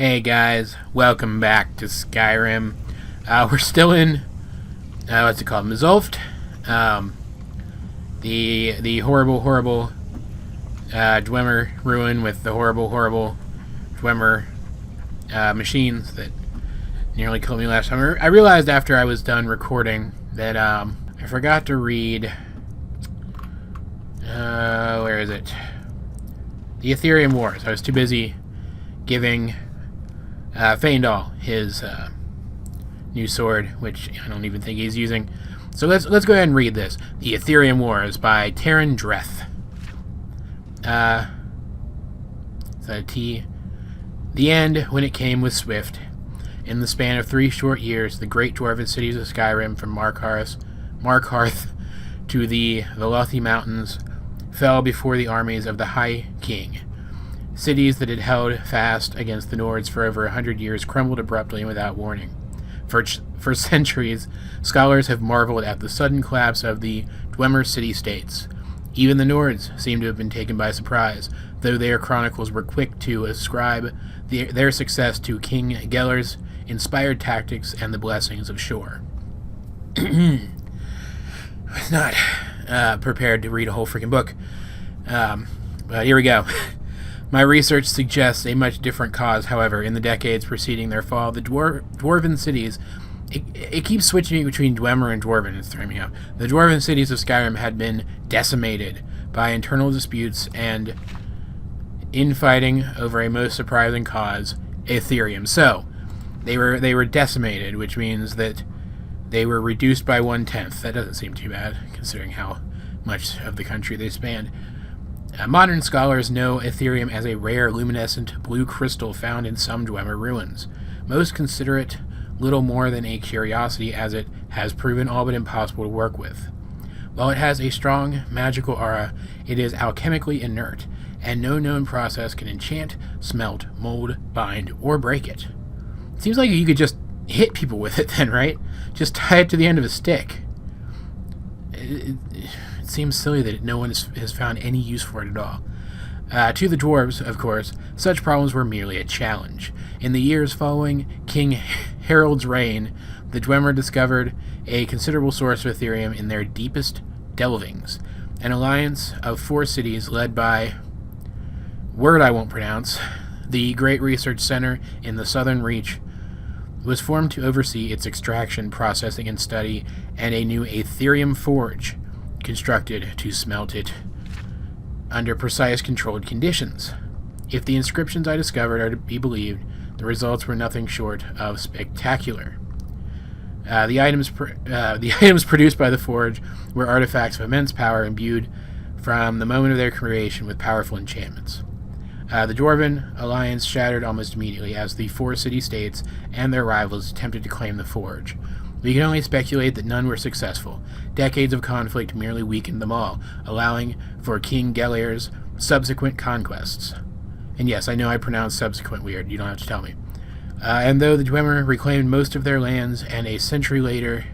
Hey guys, welcome back to Skyrim. We're still in, what's it called, Mzulft? The horrible Dwemer ruin with the horrible Dwemer machines that nearly killed me last time. I realized after I was done recording that I forgot to read, where is it? The Aetherium Wars. I was too busy giving Faendal his new sword, which I don't even think he's using. So let's go ahead and read this. The Aetherium Wars by Taryn Dreth. Is that a T? The end, when it came, was swift. In the span of 3 short years, the great dwarven cities of Skyrim, from Markarth to the Velothi Mountains, fell before the armies of the High King. Cities that had held fast against the Nords for over 100 years crumbled abruptly and without warning. For centuries, scholars have marveled at the sudden collapse of the Dwemer city-states. Even the Nords seem to have been taken by surprise, though their chronicles were quick to ascribe their success to King Geller's inspired tactics and the blessings of Shor. I was not prepared to read a whole freaking book, but here we go. My research suggests a much different cause, however. In the decades preceding their fall, the dwarven cities... It keeps switching between Dwemer and Dwarven. It's throwing me off. The dwarven cities of Skyrim had been decimated by internal disputes and infighting over a most surprising cause, Aetherium. So, they were decimated, which means that they were reduced by 1/10. That doesn't seem too bad, considering how much of the country they spanned. Modern scholars know Aetherium as a rare luminescent blue crystal found in some Dwemer ruins. Most consider it little more than a curiosity, as it has proven all but impossible to work with. While it has a strong magical aura, it is alchemically inert, and no known process can enchant, smelt, mold, bind, or break it. It seems like you could just hit people with it then, right? Just tie it to the end of a stick. It seems silly that no one has found any use for it at all. To the dwarves, of course, such problems were merely a challenge. In the years following King Harold's reign, the Dwemer discovered a considerable source of Aetherium in their deepest delvings. An alliance of 4 cities led by, word I won't pronounce, the Great Research Center in the Southern Reach, was formed to oversee its extraction, processing, and study, and a new Aetherium forge constructed to smelt it under precise controlled conditions. If the inscriptions I discovered are to be believed, the results were nothing short of spectacular. The items produced by the forge were artifacts of immense power, imbued from the moment of their creation with powerful enchantments. The Dwarven alliance shattered almost immediately as the 4 city-states and their rivals attempted to claim the forge. We can only speculate that none were successful. Decades of conflict merely weakened them all, allowing for King Geller's subsequent conquests. And yes, I know I pronounced subsequent weird, you don't have to tell me. And though the Dwemer reclaimed most of their lands a century later,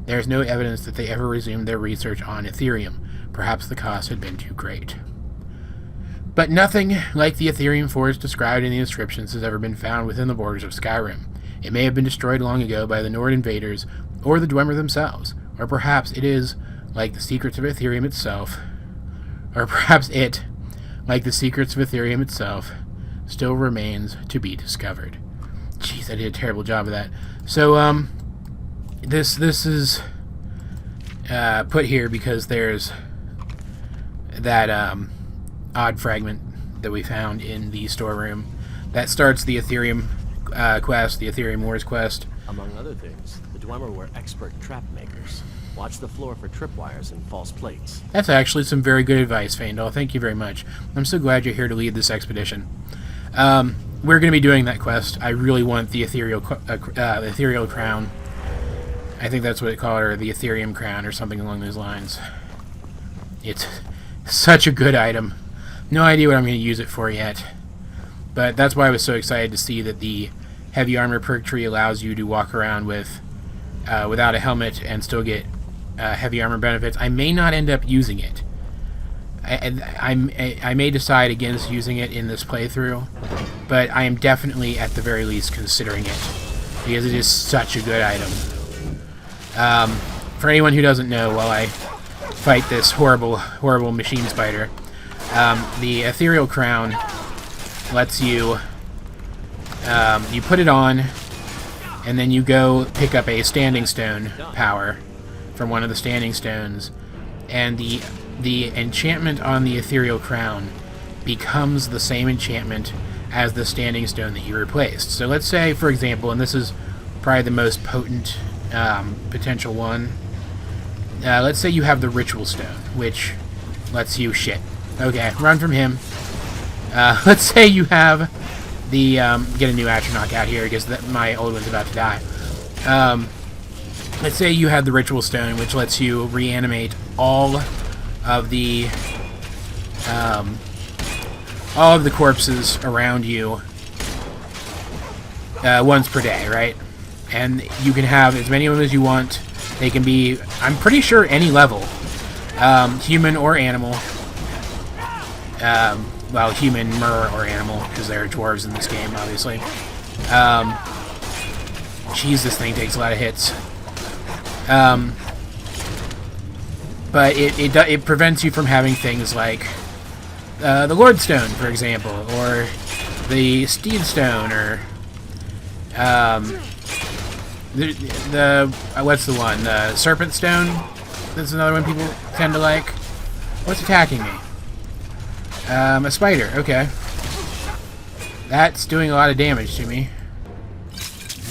there's no evidence that they ever resumed their research on Aetherium. Perhaps the cost had been too great. But nothing like the Aetherium forge described in the inscriptions has ever been found within the borders of Skyrim. It may have been destroyed long ago by the Nord invaders, or the Dwemer themselves, or perhaps it is, like the secrets of Aetherium itself, still remains to be discovered. Jeez, I did a terrible job of that. So, this is put here because there's that odd fragment that we found in the storeroom that starts the Aetherium quest, the Aetherium Wars quest. Among other things, the Dwemer were expert trap makers. Watch the floor for tripwires and false plates. That's actually some very good advice, Faendal. Thank you very much. I'm so glad you're here to lead this expedition. We're going to be doing that quest. I really want the ethereal crown. I think that's what they call it, or the Aetherium crown, or something along those lines. It's such a good item. No idea what I'm going to use it for yet. But that's why I was so excited to see that the heavy armor perk tree allows you to walk around with without a helmet and still get heavy armor benefits. I may not end up using it. I may decide against using it in this playthrough, but I am definitely, at the very least, considering it, because it is such a good item. For anyone who doesn't know, while I fight this horrible, horrible machine spider, the Ethereal Crown lets you, you put it on, and then you go pick up a Standing Stone power from one of the Standing Stones, and the enchantment on the Ethereal Crown becomes the same enchantment as the Standing Stone that you replaced. So let's say, for example, and this is probably the most potent potential one, let's say you have the Ritual Stone, which lets you shit. Okay, run from him. Let's say you have the, get a new Atronach out here because my old one's about to die. Let's say you have the Ritual Stone, which lets you reanimate all of the corpses around you once per day, right? And you can have as many of them as you want. They can be, I'm pretty sure, any level, human or animal. Well, human, mer, or animal, because there are dwarves in this game, obviously. Jeez, this thing takes a lot of hits. But it prevents you from having things like the Lord Stone, for example, or the Steed Stone, or the what's the one? The Serpent Stone. That's another one people tend to like. What's attacking me? A spider. Okay, that's doing a lot of damage to me.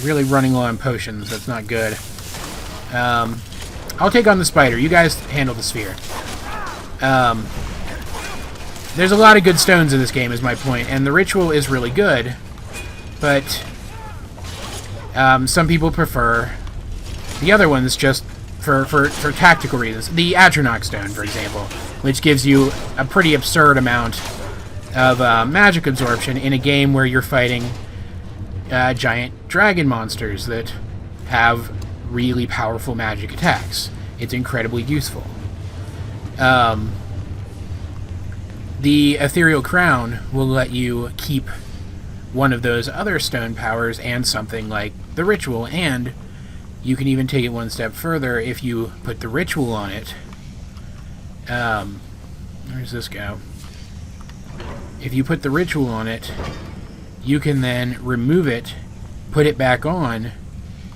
Really running low on potions. That's not good. I'll take on the spider. You guys handle the sphere. There's a lot of good stones in this game, is my point, and the ritual is really good, but some people prefer the other ones just for tactical reasons. The Atronach Stone, for example, which gives you a pretty absurd amount of magic absorption in a game where you're fighting giant dragon monsters that have really powerful magic attacks. It's incredibly useful. The Ethereal Crown will let you keep one of those other stone powers and something like the Ritual, and you can even take it one step further if you put the Ritual on it. Where's this go? If you put the Ritual on it, you can then remove it, put it back on,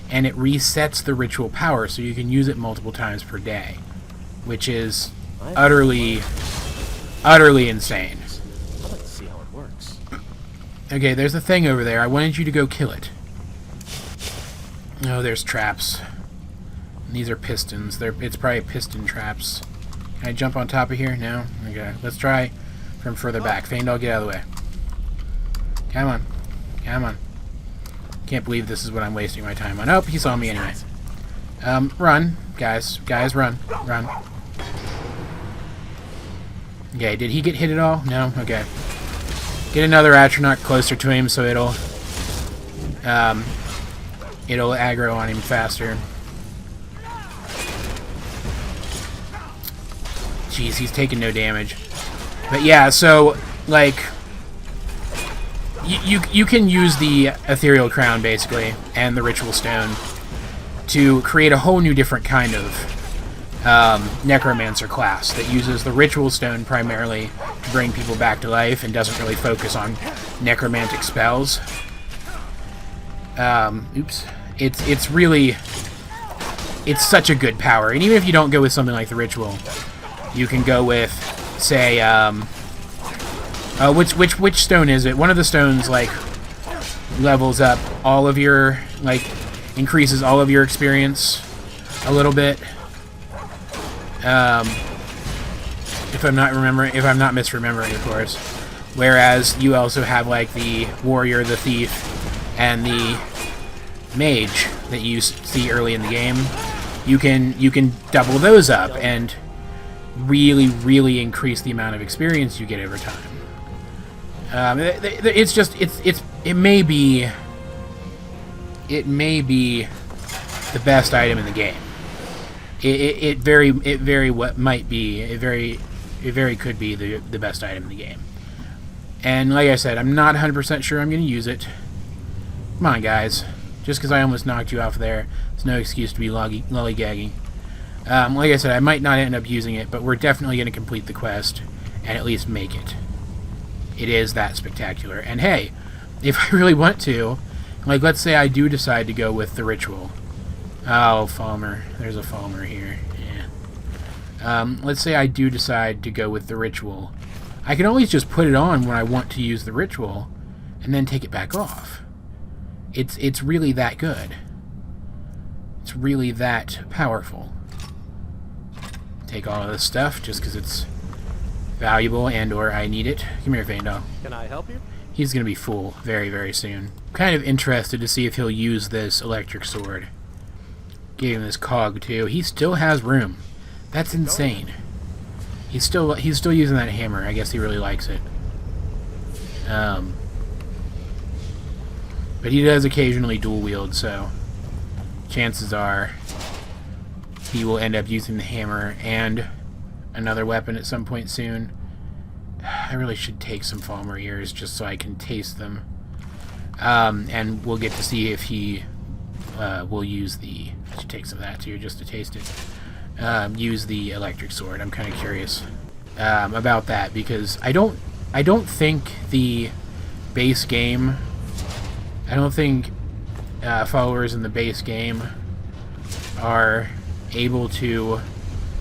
and it resets the Ritual power, so you can use it multiple times per day, which is utterly insane. I'd like to see how it works. Okay, there's a thing over there. I wanted you to go kill it. Oh, there's traps. These are pistons. It's probably piston traps. Can I jump on top of here? No? Okay, let's try from further back. Feindal, get out of the way. Come on. Come on. Can't believe this is what I'm wasting my time on. Oh, he saw me anyway. Run, guys. Guys, run. Run. Okay, did he get hit at all? No? Okay. Get another Atronach closer to him so it'll aggro on him faster. Jeez, he's taking no damage. But yeah, so, like, you can use the Ethereal Crown, basically, and the Ritual Stone to create a whole new different kind of Necromancer class that uses the Ritual Stone primarily to bring people back to life and doesn't really focus on necromantic spells. Oops. It's really... It's such a good power. And even if you don't go with something like the Ritual, you can go with, say, which stone is it? One of the stones, like, levels up all of your, like, increases all of your experience a little bit. If I'm not misremembering, of course. Whereas you also have, like, the Warrior, the Thief, and the Mage that you see early in the game. You can double those up and really, really increase the amount of experience you get over time. It may be the best item in the game. It very very could be the best item in the game. And like I said, I'm not 100% sure I'm going to use it. Come on, guys. Just because I almost knocked you off there, it's no excuse to be lollygagging. Like I said, I might not end up using it, but we're definitely going to complete the quest and at least make it. It is that spectacular. And hey, if I really want to, like let's say I do decide to go with the ritual. Oh, Falmer. There's a Falmer here. Yeah. Let's say I do decide to go with the ritual. I can always just put it on when I want to use the ritual and then take it back off. It's really that good. It's really that powerful. Take all of this stuff just because it's valuable and or I need it. Come here, Vandal. Can I help you? He's going to be full very, very soon. Kind of interested to see if he'll use this electric sword. Gave him this cog too. He still has room. That's insane. He's still using that hammer. I guess he really likes it. But he does occasionally dual wield, so chances are he will end up using the hammer and another weapon at some point soon. I really should take some Falmer ears just so I can taste them. And we'll get to see if he will use the... I should take some of that too, just to taste it. Use the electric sword. I'm kind of curious about that, because I don't think the base game... I don't think followers in the base game are able to...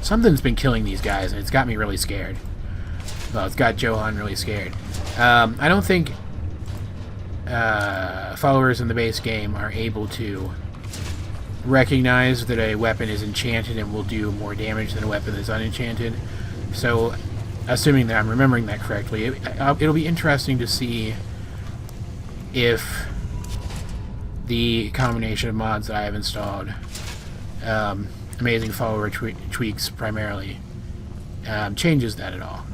Something's been killing these guys, and it's got me really scared. Well, it's got Johan really scared. I don't think followers in the base game are able to recognize that a weapon is enchanted and will do more damage than a weapon that's unenchanted. So, assuming that I'm remembering that correctly, it'll be interesting to see if the combination of mods that I have installed, amazing follower tweaks primarily, changes that at all.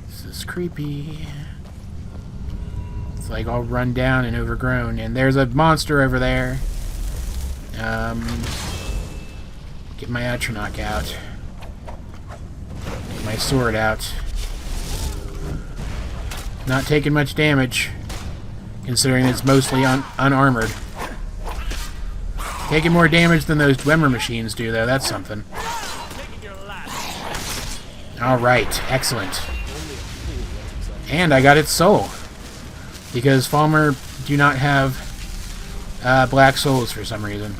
This is creepy. It's like all run down and overgrown, and there's a monster over there. Get my Atronach out. Get my sword out. Not taking much damage, considering it's mostly unarmored. Taking more damage than those Dwemer machines do, though. That's something. Alright, excellent. And I got its soul. Because Falmer do not have black souls for some reason.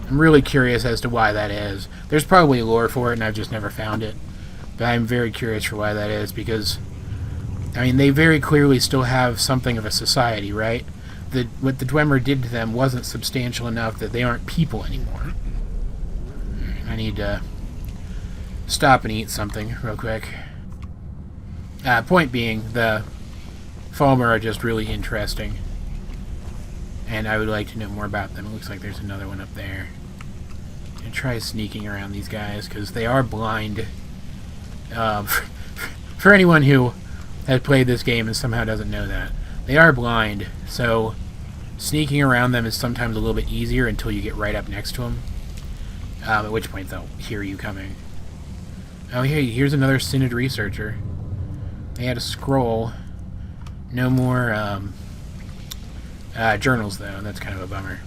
I'm really curious as to why that is. There's probably lore for it, and I've just never found it. But I'm very curious for why that is, because... I mean, they very clearly still have something of a society, right? What the Dwemer did to them wasn't substantial enough that they aren't people anymore. I need to stop and eat something real quick. Point being, the Falmer are just really interesting. And I would like to know more about them. It looks like there's another one up there. I'm going to try sneaking around these guys, because they are blind. For anyone who has played this game and somehow doesn't know that, they are blind, so sneaking around them is sometimes a little bit easier until you get right up next to them, at which point they'll hear you coming. Oh, hey, here's another Synod researcher. They had a scroll. No more journals, though. That's kind of a bummer.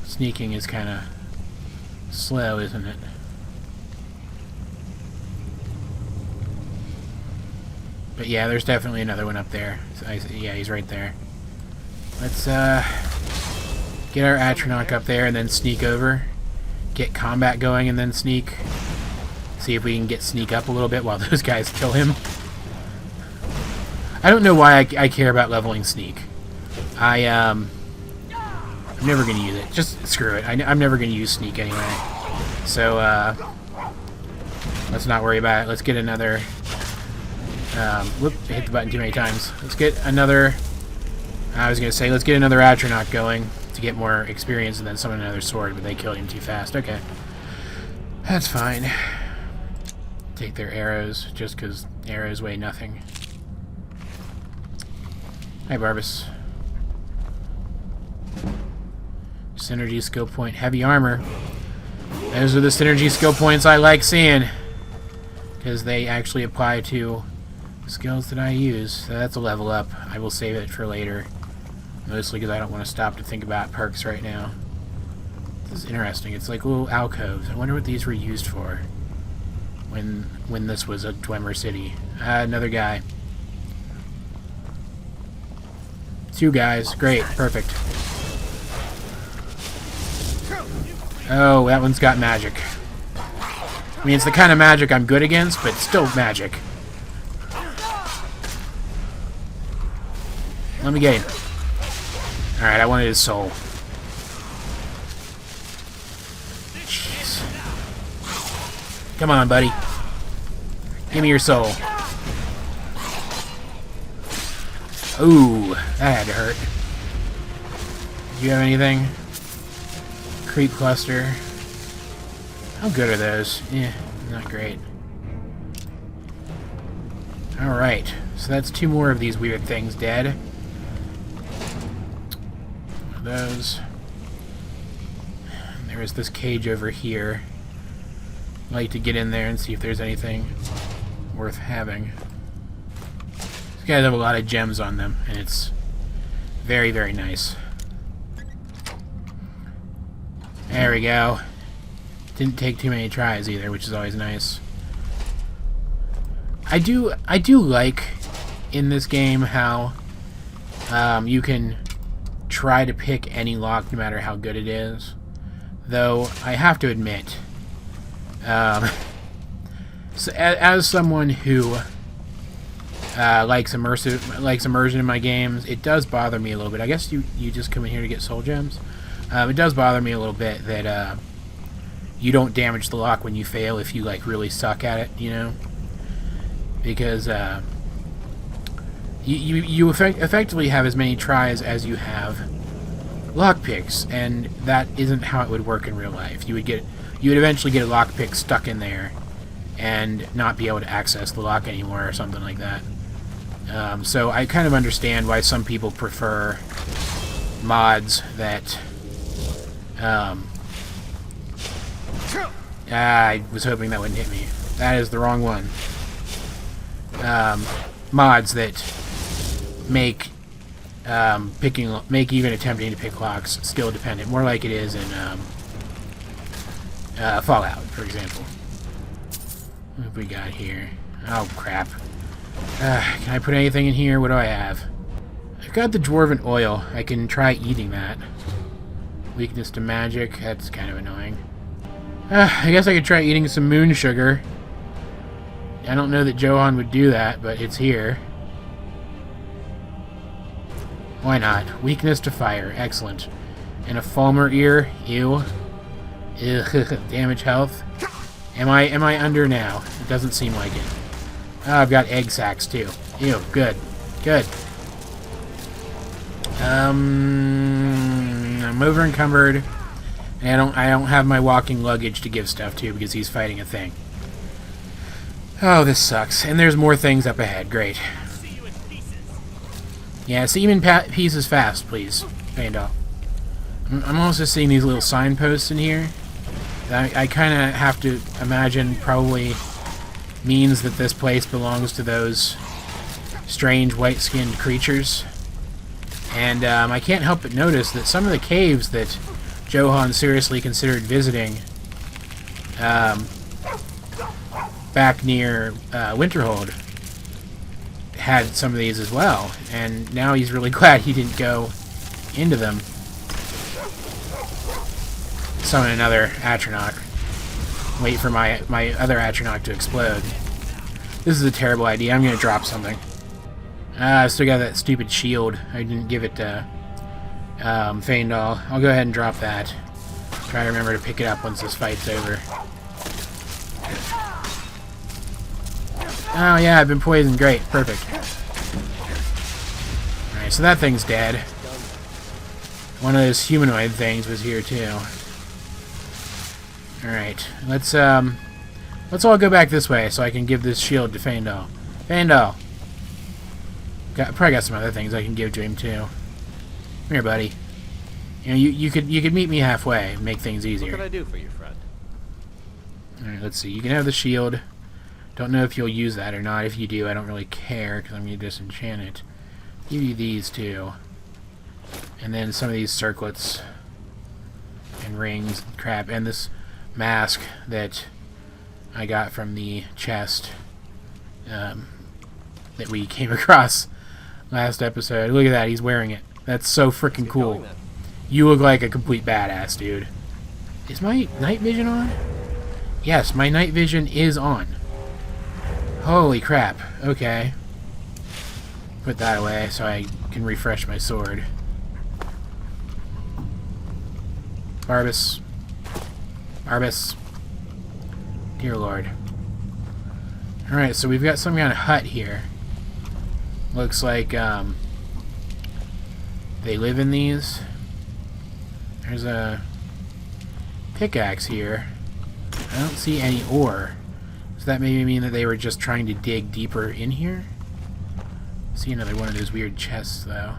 Sneaking is kind of slow, isn't it? But yeah, there's definitely another one up there. Yeah, he's right there. Let's get our Atronach up there and then sneak over. Get combat going and then sneak. See if we can get sneak up a little bit while those guys kill him. I don't know why I care about leveling sneak. I'm never going to use it. Just screw it. I'm never going to use sneak anyway. So, let's not worry about it. Let's get another... whoop, I hit the button too many times. Let's get another... I was going to say, let's get another Atronach going to get more experience and then summon another sword, but they killed him too fast. Okay. That's fine. Take their arrows, just because arrows weigh nothing. Hi, Barbas. Synergy skill point, heavy armor. Those are the synergy skill points I like seeing, because they actually apply to skills that I use. So that's a level up. I will save it for later, mostly because I don't want to stop to think about perks right now. This is interesting. It's like little alcoves. I wonder what these were used for when this was a Dwemer city. Another guy. 2 guys. Great. Perfect. Oh, that one's got magic. I mean, it's the kind of magic I'm good against, but still magic. Let me get him. Alright, I wanted his soul. Jeez. Come on, buddy. Give me your soul. Ooh, that had to hurt. Do you have anything? Creep cluster. How good are those? Yeah, not great. Alright, so that's 2 more of these weird things dead. Those. There is this cage over here. I'd like to get in there and see if there's anything worth having. These guys have a lot of gems on them, and it's very, very nice. There we go. Didn't take too many tries either, which is always nice. I do like in this game how you can try to pick any lock no matter how good it is. Though I have to admit, so as someone who likes immersion in my games, it does bother me a little bit. I guess you just come in here to get soul gems. It does bother me a little bit that you don't damage the lock when you fail if you like really suck at it, you know, because you effectively have as many tries as you have lockpicks, and that isn't how it would work in real life. You would eventually get a lockpick stuck in there and not be able to access the lock anymore or something like that. So I kind of understand why some people prefer mods that I was hoping that wouldn't hit me. That is the wrong one. Mods that make even attempting to pick locks skill dependent, more like it is in Fallout, for example. What have we got here? Oh crap! Can I put anything in here? What do I have? I've got the dwarven oil. I can try eating that. Weakness to magic. That's kind of annoying. I guess I could try eating some moon sugar. I don't know that Johan would do that, but it's here. Why not? Weakness to fire. Excellent. And a Falmer ear. Ew. Ugh. Damage health. Am I under now? It doesn't seem like it. Oh, I've got egg sacs too. Ew. Good. Good. I'm over encumbered. And I don't have my walking luggage to give stuff to because he's fighting a thing. Oh, this sucks. And there's more things up ahead. Great. Yeah, see him in pieces fast, please. Vandal. I'm also seeing these little signposts in here. I kind of have to imagine probably means that this place belongs to those strange white-skinned creatures. And I can't help but notice that some of the caves that Johan seriously considered visiting back near Winterhold had some of these as well, and now he's really glad he didn't go into them. Summon another Atronach. Wait for my other Atronach to explode. This is a terrible idea. I'm gonna drop something. I still got that stupid shield. I didn't give it to Feindal. I'll go ahead and drop that. Try to remember to pick it up once this fight's over. Oh yeah, I've been poisoned. Great. Perfect. Alright, so that thing's dead. One of those humanoid things was here too. Alright, let's all go back this way so I can give this shield to Feindal. Feindal! Probably got some other things I can give to him too. Come here, buddy. You know, you could meet me halfway and make things easier. What can I do for you, friend? Alright, let's see. You can have the shield. Don't know if you'll use that or not. If you do, I don't really care, because I'm going to disenchant it. Give you these two. And then some of these circlets. And rings and crap. And this mask that I got from the chest that we came across last episode. Look at that, he's wearing it. That's so freaking cool. You look like a complete badass, dude. Is my night vision on? Yes, my night vision is on. Holy crap. Okay. Put that away so I can refresh my sword. Barbas. Barbas. Dear Lord. Alright, so we've got some kind of hut here. Looks like, they live in these. There's a pickaxe here. I don't see any ore. So that maybe mean that they were just trying to dig deeper in here? See another one of those weird chests, though.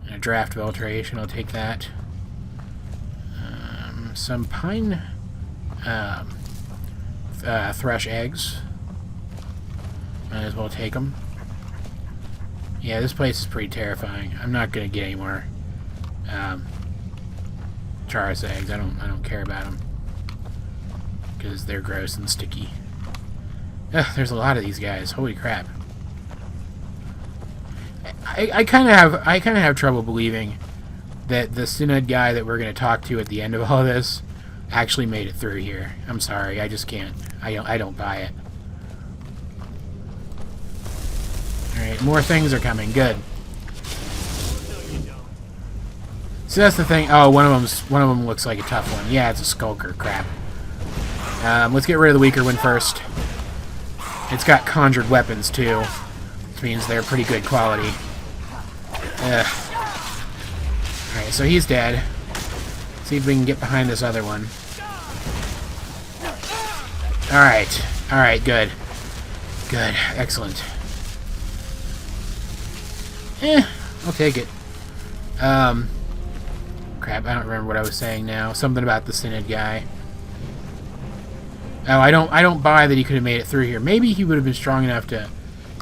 And a draft of alteration, I'll take that. Some pine thrush eggs. Might as well take them. Yeah, this place is pretty terrifying. I'm not gonna get any more Charis eggs. I don't care about them because they're gross and sticky. Ugh, there's a lot of these guys. Holy crap! I kind of have trouble believing that the Synod guy that we're gonna talk to at the end of all this actually made it through here. I'm sorry, I just can't. I don't buy it. Alright, more things are coming. Good. So that's the thing. Oh, one of them looks like a tough one. Yeah, it's a skulker. Crap. Let's get rid of the weaker one first. It's got conjured weapons too, which means they're pretty good quality. Alright, so he's dead. See if we can get behind this other one. Alright. Alright, good. Good. Excellent. I'll take it. Crap, I don't remember what I was saying now. Something about the Synod guy. Oh, I don't buy that he could have made it through here. Maybe he would have been strong enough to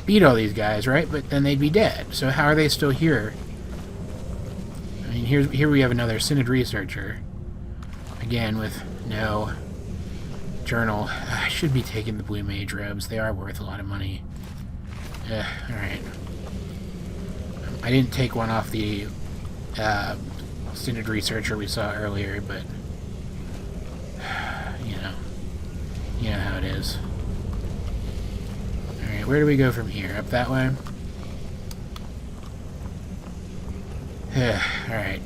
beat all these guys, right? But then they'd be dead. So how are they still here? I mean, here we have another Synod researcher. Again, with no journal. I should be taking the blue mage robes. They are worth a lot of money. Alright. I didn't take one off the Synod researcher we saw earlier, but you know how it is. Alright, where do we go from here? Up that way? Alright.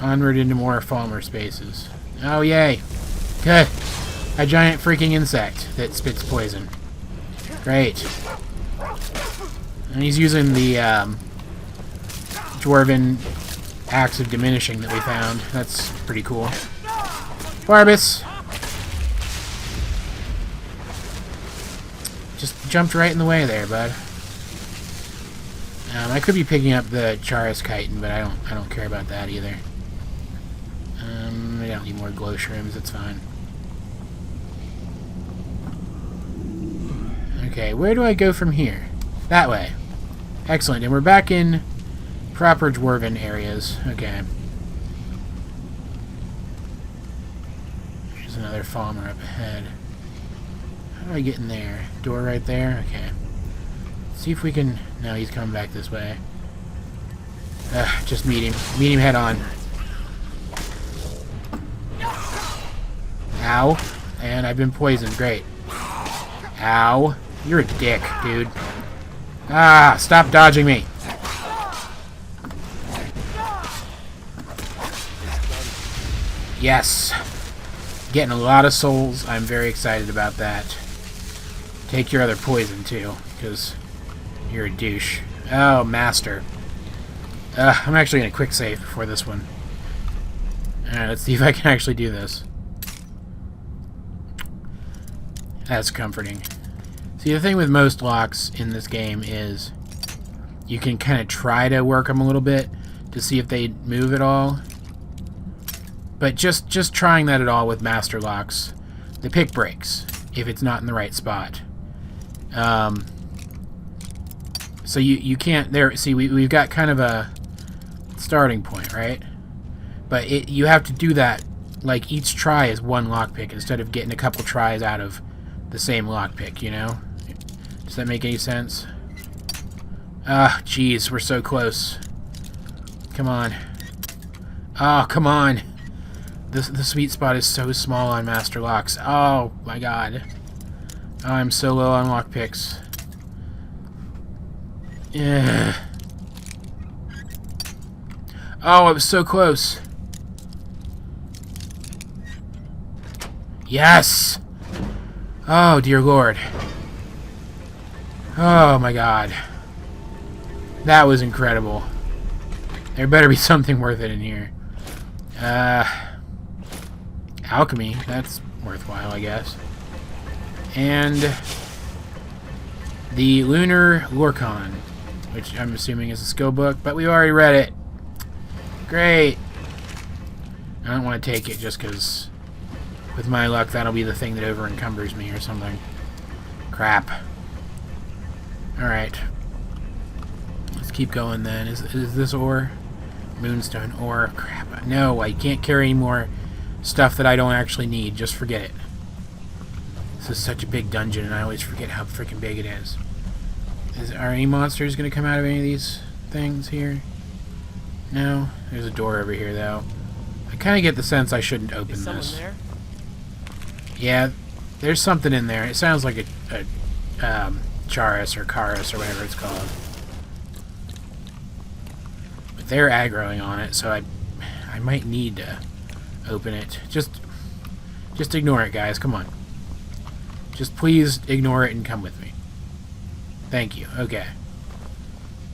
Onward into more Falmer spaces. Oh, yay! Good! A giant freaking insect that spits poison. Great. And he's using the Dwarven Axe of Diminishing that we found. That's pretty cool. Barbas! Just jumped right in the way there, bud. I could be picking up the Charis chitin, but I don't care about that either. I don't need more glow shrooms, it's fine. Okay, where do I go from here? That way. Excellent, and we're back in proper Dwarven areas. Okay. There's another Falmer up ahead. How do I get in there? Door right there? Okay. See if we can... No, he's coming back this way. Just meet him. Meet him head on. Ow. And I've been poisoned. Great. Ow. You're a dick, dude. Ah, stop dodging me. Yes. Getting a lot of souls. I'm very excited about that. Take your other poison, too, because you're a douche. Oh, master. I'm actually going to quick save before this one. Alright, let's see if I can actually do this. That's comforting. See, the thing with most locks in this game is you can kind of try to work them a little bit to see if they move at all. But just trying that at all with master locks, the pick breaks if it's not in the right spot. So you can't there. See, we've got kind of a starting point, right? But you have to do that like each try is one lockpick instead of getting a couple tries out of the same lockpick. You know? Does that make any sense? Ah, jeez, we're so close. Come on. Oh, come on. The sweet spot is so small on master locks. Oh, my God. Oh, I'm so low on lockpicks. Yeah. Oh, it was so close. Yes! Oh, dear Lord. Oh, my God. That was incredible. There better be something worth it in here. Alchemy. That's worthwhile, I guess. And the Lunar Lorcon, which I'm assuming is a skill book, but we already read it. Great. I don't want to take it just because, with my luck, that'll be the thing that over-encumbers me or something. Crap. Alright. Let's keep going then. Is this ore? Moonstone ore. Crap. No, I can't carry any more stuff that I don't actually need. Just forget it. This is such a big dungeon, and I always forget how freaking big it is. Are any monsters going to come out of any of these things here? No? There's a door over here, though. I kind of get the sense I shouldn't open Is this. someone there? Yeah, there's something in there. It sounds like a Charis or Charis or whatever it's called. But they're aggroing on it, so I might need to open it. Just ignore it, guys. Come on. Just please ignore it and come with me. Thank you. Okay.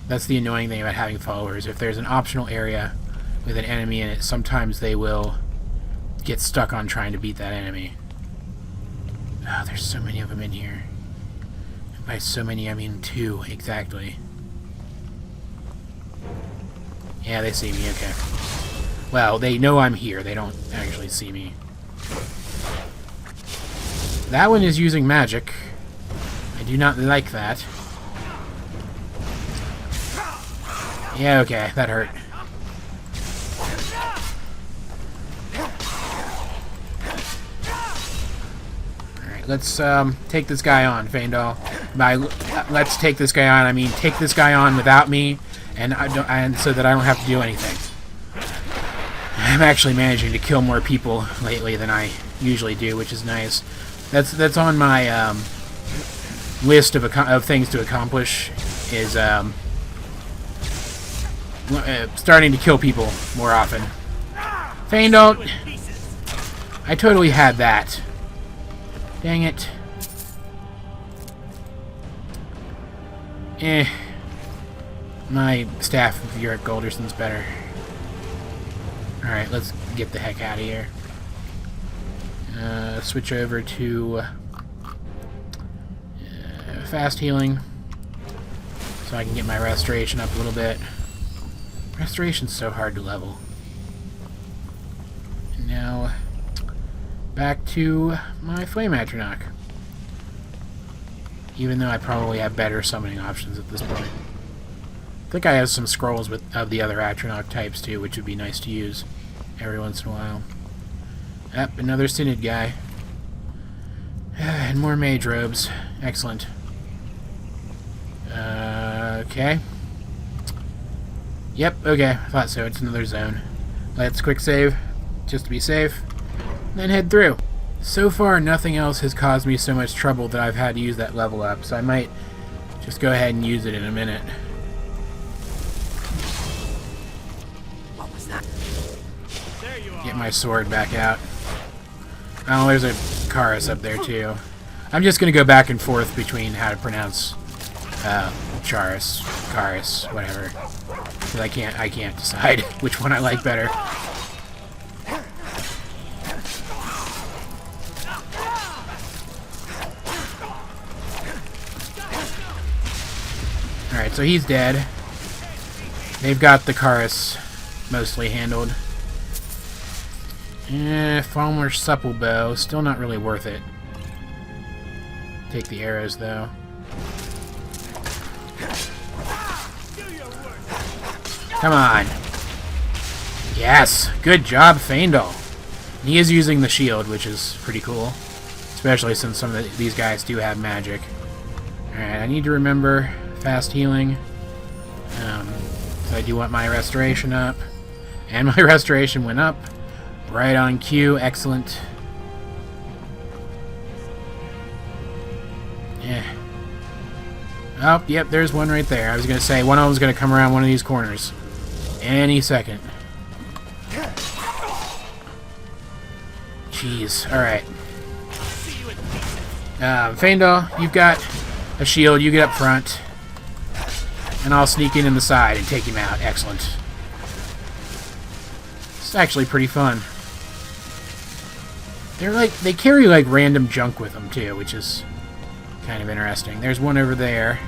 That's the annoying thing about having followers. If there's an optional area with an enemy in it, sometimes they will get stuck on trying to beat that enemy. Oh, there's so many of them in here. And by so many, I mean 2, exactly. Yeah, they see me, okay. Well, they know I'm here. They don't actually see me. That one is using magic. I do not like that. Yeah, okay, that hurt. Alright, let's take this guy on, Faendal. By let's take this guy on, I mean take this guy on without me, and so that I don't have to do anything. I'm actually managing to kill more people lately than I usually do, which is nice. That's on my list of things to accomplish. Is starting to kill people more often. Faendal, I totally had that. Dang it. My staff of Uric Golderson's better. Alright, let's get the heck out of here. Switch over to fast healing so I can get my restoration up a little bit. Restoration's so hard to level. And now back to my Flame Atronach. Even though I probably have better summoning options at this point. I think I have some scrolls of the other Atronach types too, which would be nice to use every once in a while. Yep, another Synod guy. And more mage robes. Excellent. Okay. Yep, okay. I thought so. It's another zone. Let's quick save, just to be safe. Then head through. So far, nothing else has caused me so much trouble that I've had to use that level up, so I might just go ahead and use it in a minute. What was that? There you are. Get my sword back out. Oh, there's a Charis up there, too. I'm just going to go back and forth between how to pronounce Charis, Charis, whatever. Because I can't decide which one I like better. Alright, so he's dead. They've got the Charis mostly handled. Falmer supple bow, still not really worth it. Take the arrows though. Come on. Yes, good job, Faendal. He is using the shield, which is pretty cool, especially since some of these guys do have magic. Alright, I need to remember fast healing. So I do want my restoration up. And my restoration went up. Right on cue. Excellent. Yeah. Oh, yep, there's one right there. I was going to say, one of them's going to come around one of these corners. Any second. Jeez. Alright. Faendal, you've got a shield. You get up front. And I'll sneak in the side and take him out. Excellent. It's actually pretty fun. They carry like random junk with them too, which is kind of interesting. There's one over there.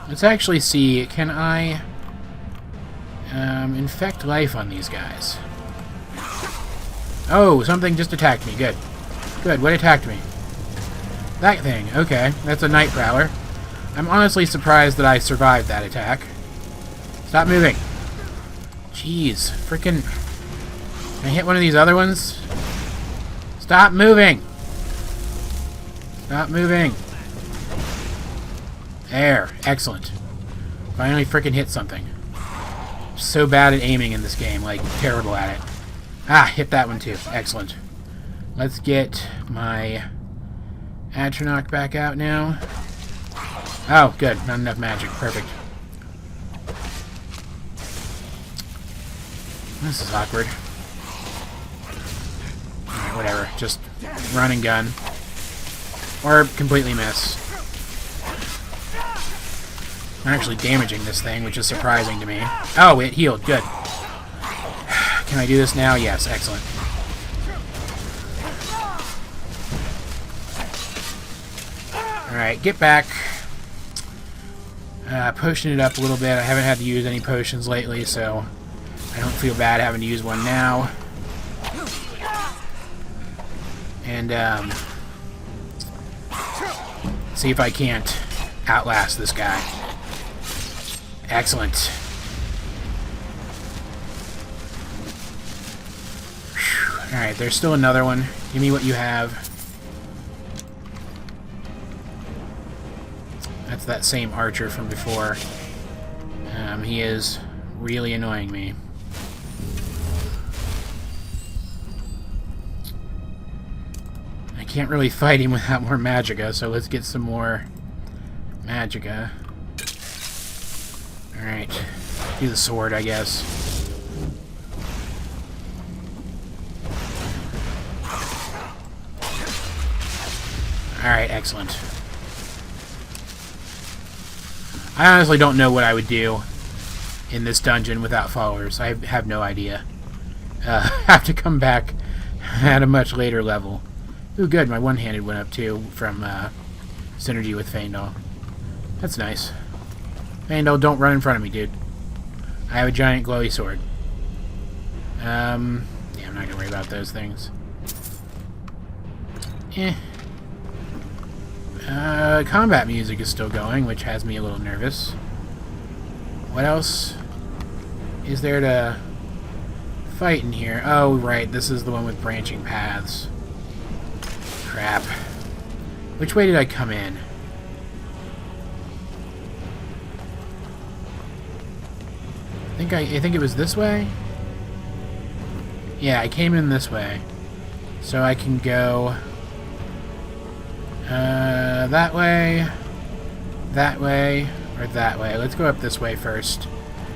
Let's actually see, can I infect life on these guys? Oh, something just attacked me. Good. Good, what attacked me? That thing. Okay, that's a night prowler. I'm honestly surprised that I survived that attack. Stop moving. Jeez, freaking... Can I hit one of these other ones? Stop moving! Stop moving! There, excellent. Finally freaking hit something. I'm so bad at aiming in this game, like, terrible at it. Ah, hit that one too. Excellent. Let's get my Atronach back out now. Oh, good. Not enough magic. Perfect. This is awkward. Alright, whatever. Just run and gun. Or completely miss. I'm actually damaging this thing, which is surprising to me. Oh, it healed. Good. Can I do this now? Yes. Excellent. Alright, get back. Potion it up a little bit. I haven't had to use any potions lately, so I don't feel bad having to use one now. And, see if I can't outlast this guy. Excellent. Alright, there's still another one. Give me what you have. That's that same archer from before. He is really annoying me. I can't really fight him without more magicka, so let's get some more magicka. Alright. Do the sword, I guess. Alright, excellent. I honestly don't know what I would do in this dungeon without followers. I have no idea. Have to come back at a much later level. Ooh, good. My one-handed went up too from synergy with Faendal. That's nice. Faendal, don't run in front of me, dude. I have a giant glowy sword. Yeah, I'm not gonna worry about those things. Combat music is still going, which has me a little nervous. What else is there to fight in here? Oh, right, this is the one with branching paths. Crap. Which way did I come in? I think it was this way? Yeah, I came in this way. So I can go... that way, or that way. Let's go up this way first.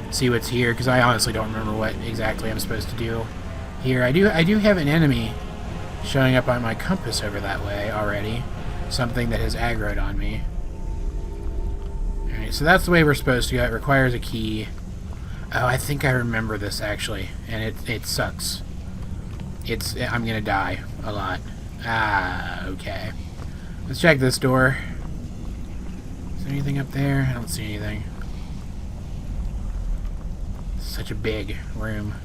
See what's here, because I honestly don't remember what exactly I'm supposed to do here. I do have an enemy showing up on my compass over that way already. Something that has aggroed on me. Alright, so that's the way we're supposed to go. It requires a key. Oh, I think I remember this, actually. And it sucks. I'm gonna die a lot. Ah, okay. Let's check this door. Is there anything up there? I don't see anything. Such a big room.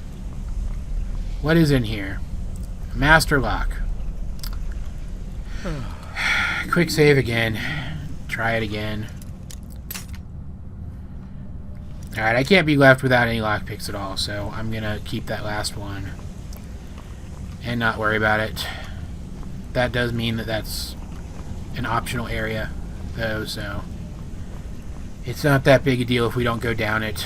What is in here? Master lock. Quick save again. Try it again. Alright, I can't be left without any lockpicks at all, so I'm gonna keep that last one. And not worry about it. That does mean that that's an optional area, though, so... It's not that big a deal if we don't go down it.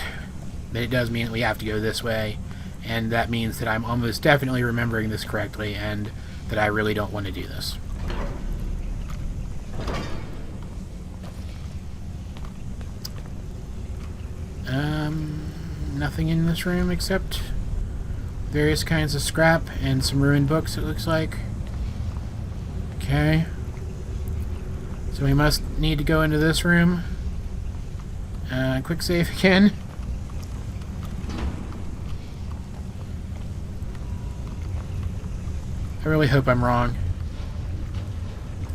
But it does mean that we have to go this way. And that means that I'm almost definitely remembering this correctly, and that I really don't want to do this. Nothing in this room except various kinds of scrap and some ruined books, it looks like. Okay. So we must need to go into this room. Quick save again. I really hope I'm wrong.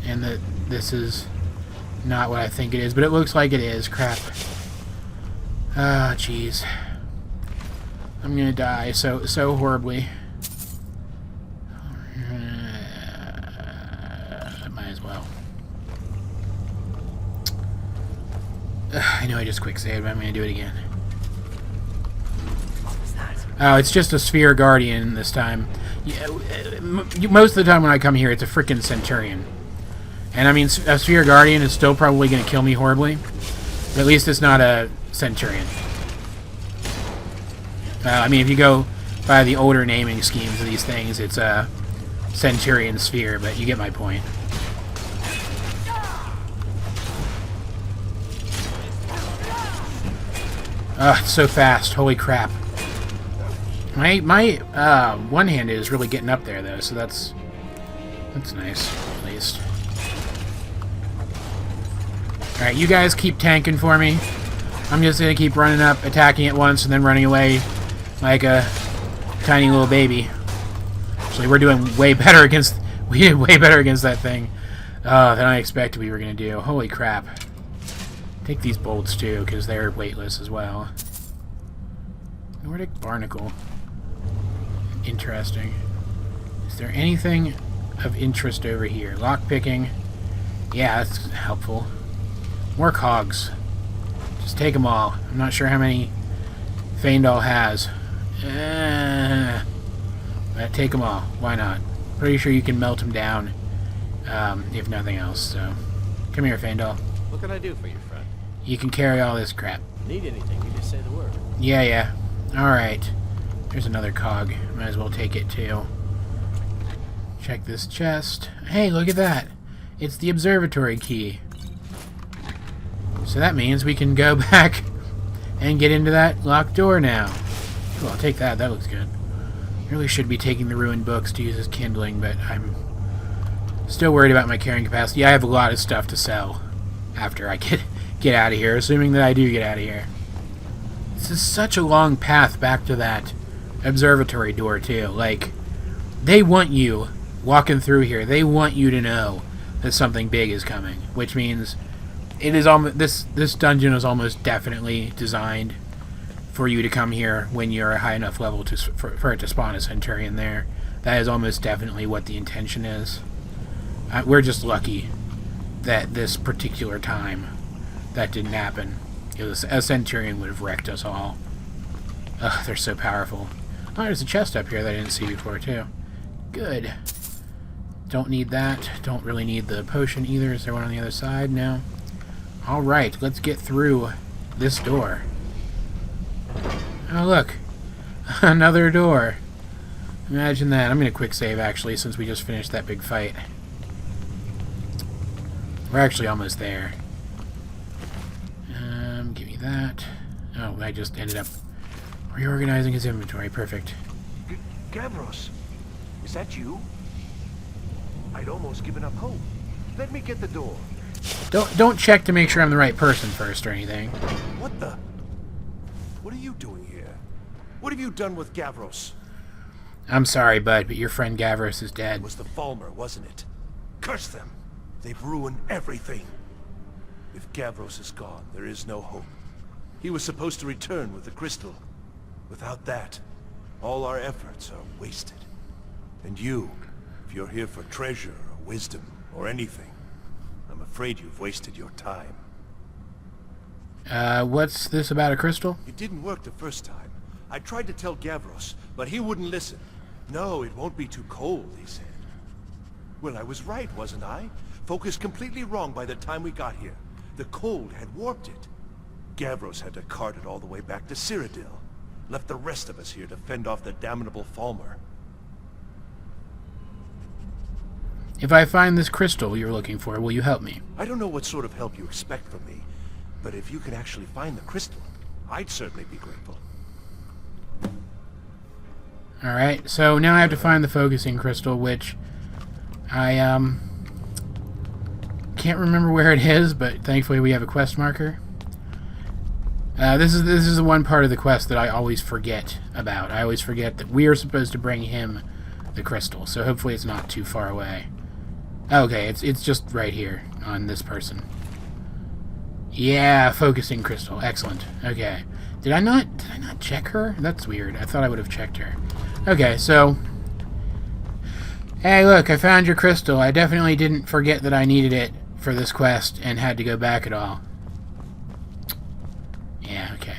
And that this is not what I think it is, but it looks like it is. Crap. Ah, jeez. I'm gonna die so horribly. Might as well. I know I just quick saved, but I'm gonna do it again. What was that? Oh, it's just a Sphere Guardian this time. Yeah, most of the time when I come here, it's a frickin' Centurion. And I mean, a Sphere Guardian is still probably gonna kill me horribly. But at least it's not a Centurion. I mean, if you go by the older naming schemes of these things, it's a Centurion Sphere, but you get my point. It's so fast. Holy crap. My one-handed is really getting up there, though, so that's nice, at least. Alright, you guys keep tanking for me. I'm just gonna keep running up, attacking it once, and then running away like a tiny little baby. Actually, we did way better against that thing than I expected we were gonna do. Holy crap. Take these bolts, too, because they're weightless as well. Nordic Barnacle. Interesting. Is there anything of interest over here? Lockpicking. Yeah, that's helpful. More cogs. Just take them all. I'm not sure how many Feindal has. But take them all. Why not? Pretty sure you can melt them down, if nothing else. So, come here, Feindal. What can I do for you, friend? You can carry all this crap. Need anything, you just say the word. Yeah. Alright. There's another cog. Might as well take it, too. Check this chest. Hey, look at that. It's the observatory key. So that means we can go back and get into that locked door now. Cool, I'll take that. That looks good. Really should be taking the ruined books to use as kindling, but I'm still worried about my carrying capacity. I have a lot of stuff to sell after I get out of here, assuming that I do get out of here. This is such a long path back to that observatory door, too. Like, they want you walking through here. They want you to know that something big is coming, which means it is almost this dungeon is almost definitely designed for you to come here when you're a high enough level for it to spawn a Centurion there. That is almost definitely what the intention is. We're just lucky that this particular time that didn't happen. A Centurion would have wrecked us all. Ugh, they're so powerful. Oh, there's a chest up here that I didn't see before, too. Good. Don't need that. Don't really need the potion either. Is there one on the other side? No. Alright, let's get through this door. Oh, look. Another door. Imagine that. I'm going to quick save, actually, since we just finished that big fight. We're actually almost there. Give me that. Oh, I just ended up reorganizing his inventory. Perfect. Gavros, is that you? I'd almost given up hope. Let me get the door. Don't check to make sure I'm the right person first or anything. What the? What are you doing here? What have you done with Gavros? I'm sorry, bud, but your friend Gavros is dead. It was the Falmer, wasn't it? Curse them! They've ruined everything. If Gavros is gone, there is no hope. He was supposed to return with the crystal. Without that, all our efforts are wasted. And you, if you're here for treasure or wisdom or anything, I'm afraid you've wasted your time. What's this about a crystal? It didn't work the first time. I tried to tell Gavros, but he wouldn't listen. No, it won't be too cold, he said. Well, I was right, wasn't I? Focused completely wrong by the time we got here. The cold had warped it. Gavros had to cart it all the way back to Cyrodiil. Left the rest of us here to fend off the damnable Falmer. If I find this crystal you're looking for, will you help me? I don't know what sort of help you expect from me, but if you can actually find the crystal, I'd certainly be grateful. Alright, so now I have to find the focusing crystal, which I can't remember where it is, but thankfully we have a quest marker. This is the one part of the quest that I always forget about. I always forget that we are supposed to bring him the crystal, so hopefully it's not too far away. Okay, it's just right here on this person. Yeah, focusing crystal. Excellent. Okay. Did I not check her? That's weird. I thought I would have checked her. Okay, so hey, look, I found your crystal. I definitely didn't forget that I needed it for this quest and had to go back at all. Yeah, okay.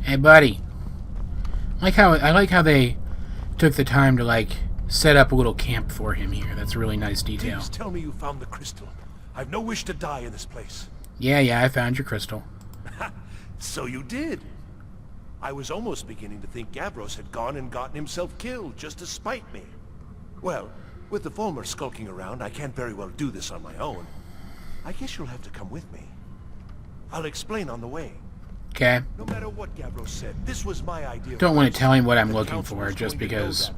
Hey, buddy. I like how they took the time to, like, set up a little camp for him here. That's a really nice detail. Please tell me you found the crystal. I've no wish to die in this place. Yeah, I found your crystal. So you did. I was almost beginning to think Gavros had gone and gotten himself killed just to spite me. Well, with the Falmer skulking around, I can't very well do this on my own. I guess you'll have to come with me. I'll explain on the way. Okay. No matter what Gavros said, this was my idea. Don't want to tell him what I'm looking for just because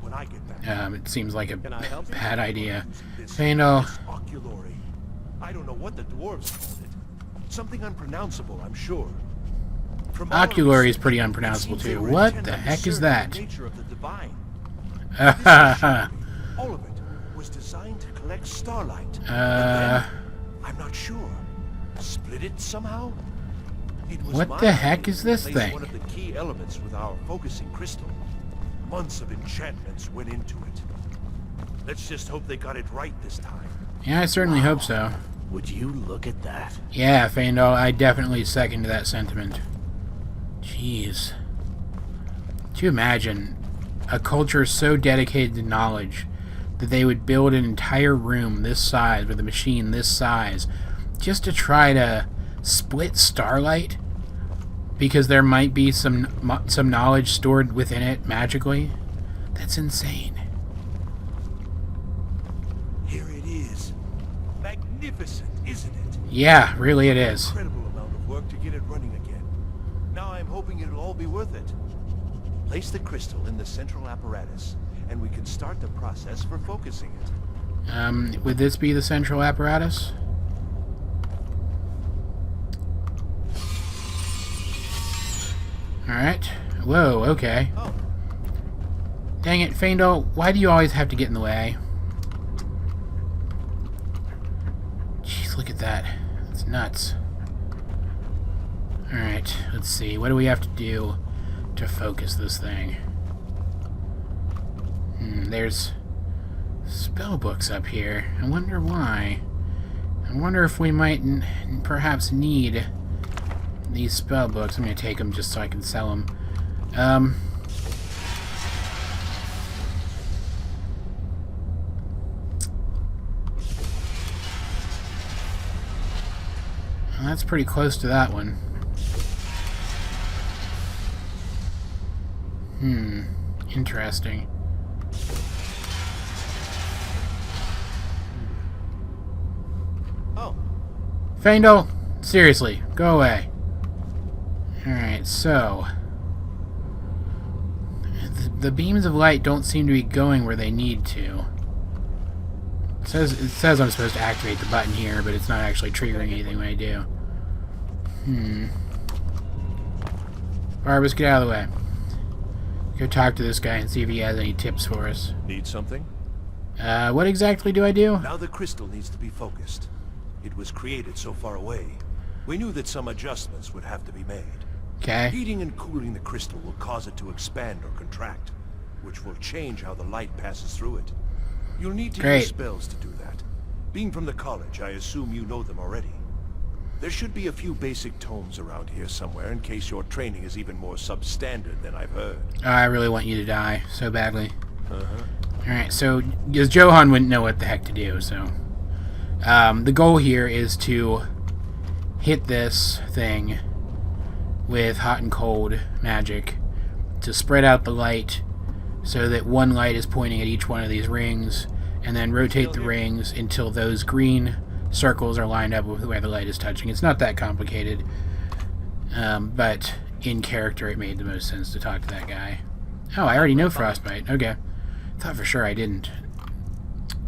it seems like a bad idea. Fandel. Oculory. I don't know what the dwarves called it. Something unpronounceable, I'm sure. Oculory is pretty unpronounceable too. What the heck is that? All of it was designed to collect starlight. I'm not sure. Split it somehow? It was what the heck is this thing? One of the key elements with our focusing crystal. Months of enchantments went into it. Let's just hope they got it right this time. Yeah, I certainly hope so. Would you look at that? Yeah, Fandel, I definitely second that sentiment. Jeez. Could you imagine a culture so dedicated to knowledge that they would build an entire room this size with a machine this size just to try to split starlight because there might be some knowledge stored within it magically? That's insane. Here it is. Magnificent, isn't it? Yeah, really it is. Incredible amount of work to get it running again. Now I'm hoping it'll all be worth it. Place the crystal in the central apparatus, and we can start the process for focusing it. Would this be the central apparatus? Alright. Whoa, okay. Oh. Dang it, Fandel, why do you always have to get in the way? Jeez, look at that. That's nuts. Alright, let's see. What do we have to do to focus this thing? There's spell books up here. I wonder why. I wonder if we might perhaps need these spell books. I'm going to take them just so I can sell them. Well, that's pretty close to that one. Interesting. Oh. Fandel, seriously, go away. Alright, so the beams of light don't seem to be going where they need to. It says I'm supposed to activate the button here, but it's not actually triggering anything when I do. Barbas, get out of the way. Go talk to this guy and see if he has any tips for us. Need something? What exactly do I do? Now the crystal needs to be focused. It was created so far away. We knew that some adjustments would have to be made. Okay. Heating and cooling the crystal will cause it to expand or contract, which will change how the light passes through it. You'll need to use spells to do that. Being from the college, I assume you know them already. There should be a few basic tomes around here somewhere in case your training is even more substandard than I've heard. Oh, I really want you to die so badly. Alright, so because Johan wouldn't know what the heck to do, so the goal here is to hit this thing with hot and cold magic to spread out the light so that one light is pointing at each one of these rings, and then rotate the rings until those green circles are lined up with where the light is touching. It's not that complicated, but in character it made the most sense to talk to that guy. Oh, I already know Frostbite. Okay. Thought for sure I didn't.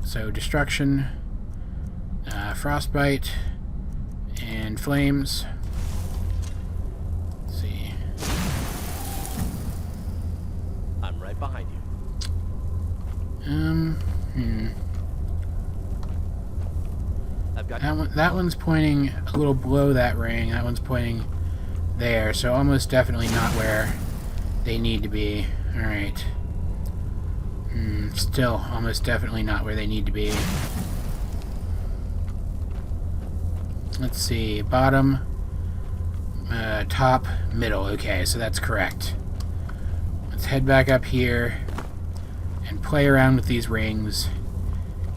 So, Destruction, Frostbite, and Flames. Let's see. I'm right behind you. I've got That one's pointing a little below that ring. That one's pointing there, so almost definitely not where they need to be. Alright. Still almost definitely not where they need to be. Let's see. Bottom, top, middle. Okay, so that's correct. Let's head back up here and play around with these rings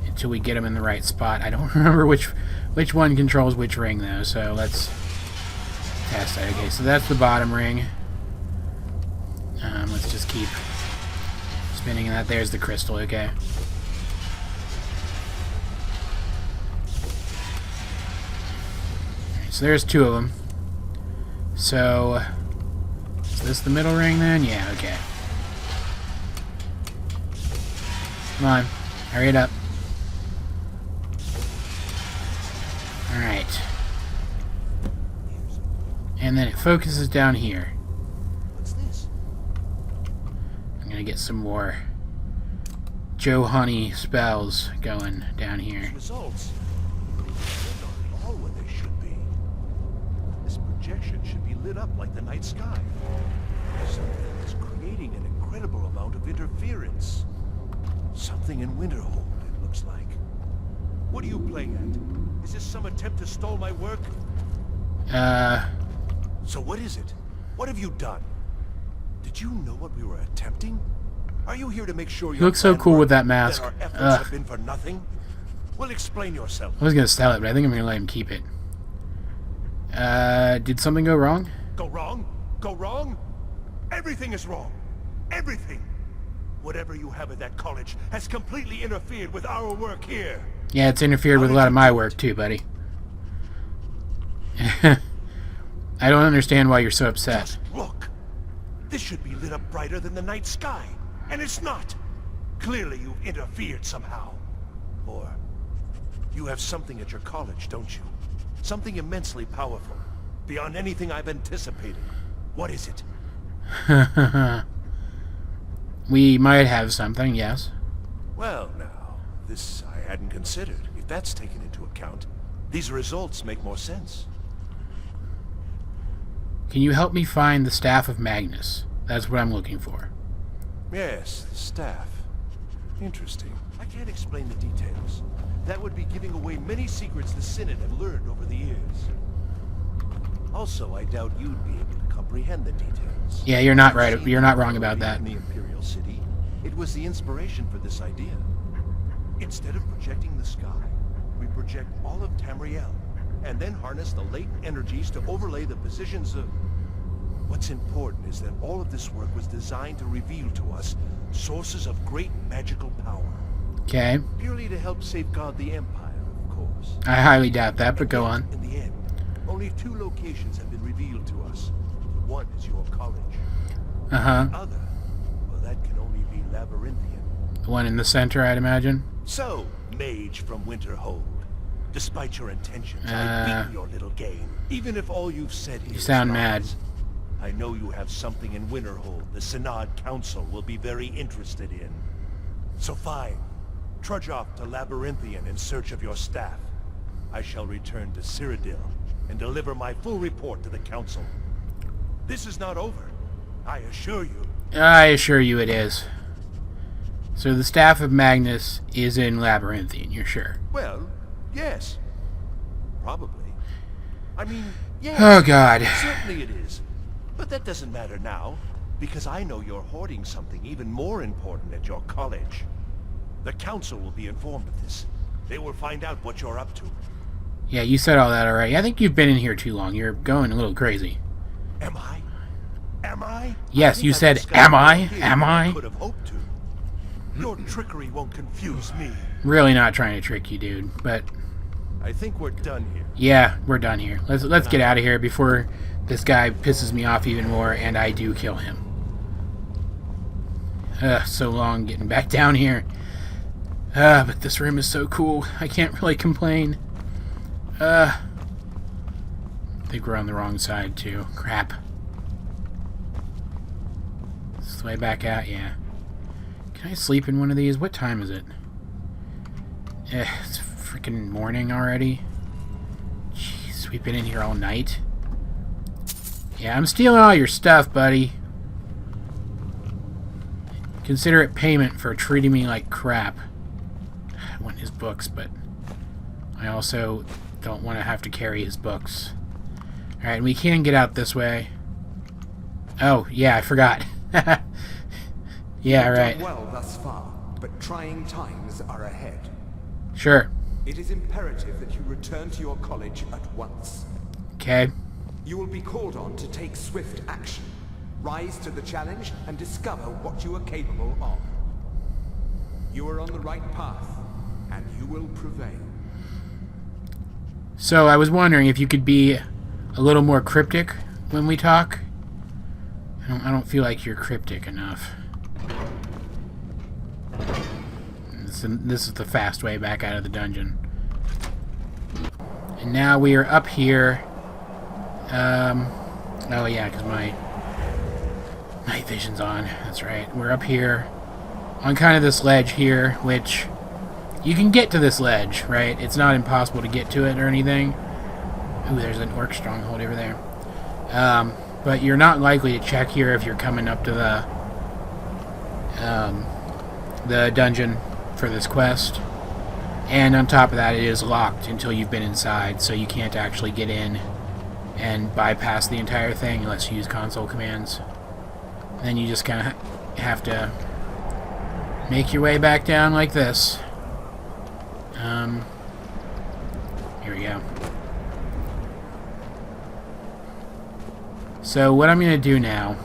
until we get them in the right spot. I don't remember which one controls which ring, though, so let's test that. Okay, so that's the bottom ring. Let's just keep spinning that. There's the crystal, okay. Alright, so there's two of them. So, is this the middle ring then? Yeah, okay. Come on, hurry it up. Alright. And then it focuses down here. What's this? I'm gonna get some more Johan-y spells going down here. Results. They're not at all what they should be. This projection should be lit up like the night sky. Something is creating an incredible amount of interference. Something in Winterhold, it looks like. What are you playing at? Is this some attempt to stall my work? So what is it? What have you done? Did you know what we were attempting? Are you here to make sure you look so cool with that mask. That our efforts have been for nothing? Well, explain yourself. I was gonna sell it, but I think I'm gonna let him keep it. Did something go wrong? Go wrong? Go wrong? Everything is wrong. Everything. Whatever you have at that college has completely interfered with our work here. Yeah, it's interfered with a lot of my work too, buddy. I don't understand why you're so upset. Just look. This should be lit up brighter than the night sky, and it's not. Clearly you've interfered somehow. Or you have something at your college, don't you? Something immensely powerful, beyond anything I've anticipated. What is it? We might have something, yes. Well, now, this I hadn't considered. If that's taken into account, these results make more sense. Can you help me find the Staff of Magnus? That's what I'm looking for. Yes, the staff. Interesting. I can't explain the details. That would be giving away many secrets the Synod have learned over the years. Also, I doubt you'd be able to comprehend the details. Yeah, you're not right. You're not wrong about that. In the Imperial City, it was the inspiration for this idea. Instead of projecting the sky, we project all of Tamriel, and then harness the latent energies to overlay the positions of... What's important is that all of this work was designed to reveal to us sources of great magical power. Okay. Purely to help safeguard the Empire, of course. I highly doubt that, but go on. In the end, only 2 locations have been revealed to us. One is your college. Uh-huh. The other, well, that can only be Labyrinthian. The one in the center, I'd imagine. So, Mage from Winterhold, despite your intentions, I beat your little game. Even if all you've said here You sound is mad. lies. I know you have something in Winterhold the Synod Council will be very interested in. So fine. Trudge off to Labyrinthian in search of your staff. I shall return to Cyrodiil and deliver my full report to the Council. This is not over, I assure you. I assure you it is. So the Staff of Magnus is in Labyrinthine, you're sure? Well, yes. Probably. I mean, yes. Oh, God. Certainly it is. But that doesn't matter now, because I know you're hoarding something even more important at your college. The Council will be informed of this. They will find out what you're up to. Yeah, you said all that already. I think you've been in here too long. You're going a little crazy. Am I? Am I? Yes, you said, am I? Am I? Could have hoped to. Your trickery won't confuse me. Really not trying to trick you, dude, but... I think we're done here. Yeah, we're done here. Let's get out of here before this guy pisses me off even more and I do kill him. So long getting back down here. But this room is so cool. I can't really complain. I think we're on the wrong side, too. Crap. This way back out, yeah. Can I sleep in one of these? What time is it? It's freaking morning already. Jeez, we've been in here all night. Yeah, I'm stealing all your stuff, buddy. Consider it payment for treating me like crap. I want his books, but I also don't want to have to carry his books. Alright, we can get out this way. Oh, yeah, I forgot. Yeah, right. You've done well thus far, but trying times are ahead. Sure. It is imperative that you return to your college at once. Okay. You will be called on to take swift action, rise to the challenge, and discover what you are capable of. You are on the right path, and you will prevail. So I was wondering if you could be a little more cryptic when we talk. I don't feel like you're cryptic enough. This is the fast way back out of the dungeon. And now we are up here. Oh yeah, because my night vision's on. That's right. We're up here on kind of this ledge here, which you can get to this ledge, right? It's not impossible to get to it or anything. Ooh, there's an orc stronghold over there. But you're not likely to check here if you're coming up to the dungeon for this quest. And on top of that, it is locked until you've been inside, so you can't actually get in and bypass the entire thing unless you use console commands. Then you just kind of have to make your way back down like this. Here we go. So what I'm going to do now